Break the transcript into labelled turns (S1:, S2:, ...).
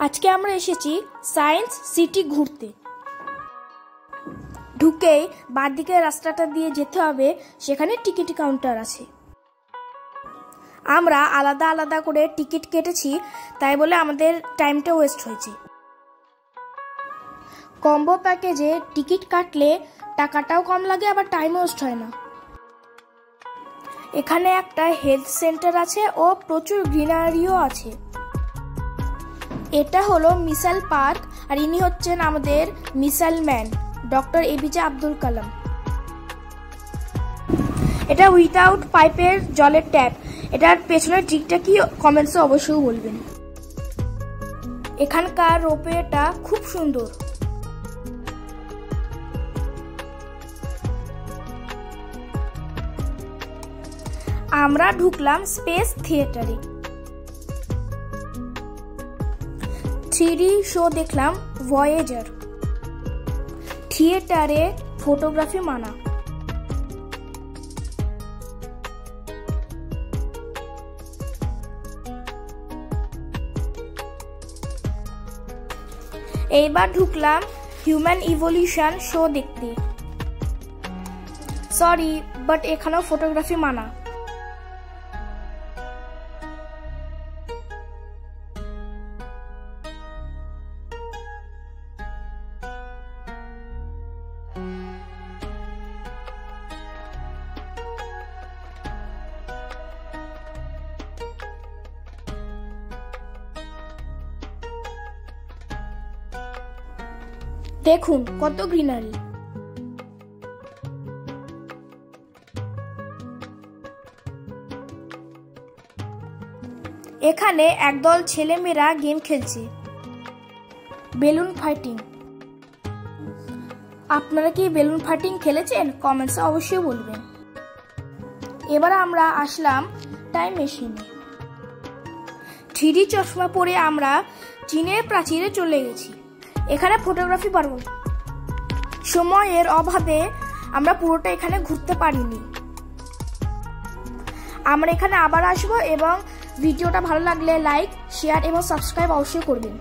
S1: আজকে আমরা এসেছি সায়েন্স সিটি ঘুরতে। ঢুকেই বাঁ দিকের রাস্তাটা দিয়ে যেতে হবে, সেখানে টিকিট কাউন্টার আছে। আমরা আলাদা আলাদা করে টিকিট কেটেছি, তাই বলে আমাদের টাইমটা ওয়েস্ট হয়েছে। কম্বো প্যাকেজে টিকিট কাটলে টাকাটাও কম লাগে, আবার টাইম ওয়েস্ট হয় না। এখানে একটা হেলথ সেন্টার আছে ও প্রচুর গ্রিনারিও আছে। এটা হলো মিসাইল পার্ক, আর ইনি হচ্ছেন আমাদের missile man doctor APJ Abdul Kalam. এটা উইথাউট পাইপের জলের ট্যাপ। এটার পেছনের ট্রিকটা কি কমেন্টসে অবশ্যই বলবেন। এখানকার রোপওয়েটা খুব সুন্দর। আমরা ঢুকলাম স্পেস থিয়েটারে। 3D শো দেখলাম ভয়েজার। থিয়েটারে ফটোগ্রাফি মানা। এইবার ঢুকলাম হিউম্যান ইভলিউশন শো দেখতে। সরি, বাট এখানেও ফটোগ্রাফি মানা। দেখুন কত গ্রিনারি। এখানে একদল ছেলেমেয়েরা গেম খেলছে, বেলুন ফাইটিং। আপনারা কি বেলুন ফাইটিং খেলেছেন? কমেন্টসে অবশ্যই বলবেন। এবার আমরা আসলাম টাইম মেশিনে। 3D চশমা পরে আমরা চীনের প্রাচীরে চলে গেছি। এখানে ফটোগ্রাফি পারবো। সময়ের অভাবে আমরা পুরোটা এখানে ঘুরতে পারিনি। আমরা এখানে আবার আসবো, এবং ভিডিওটা ভালো লাগলে লাইক, শেয়ার এবং সাবস্ক্রাইব অবশ্যই করবেন।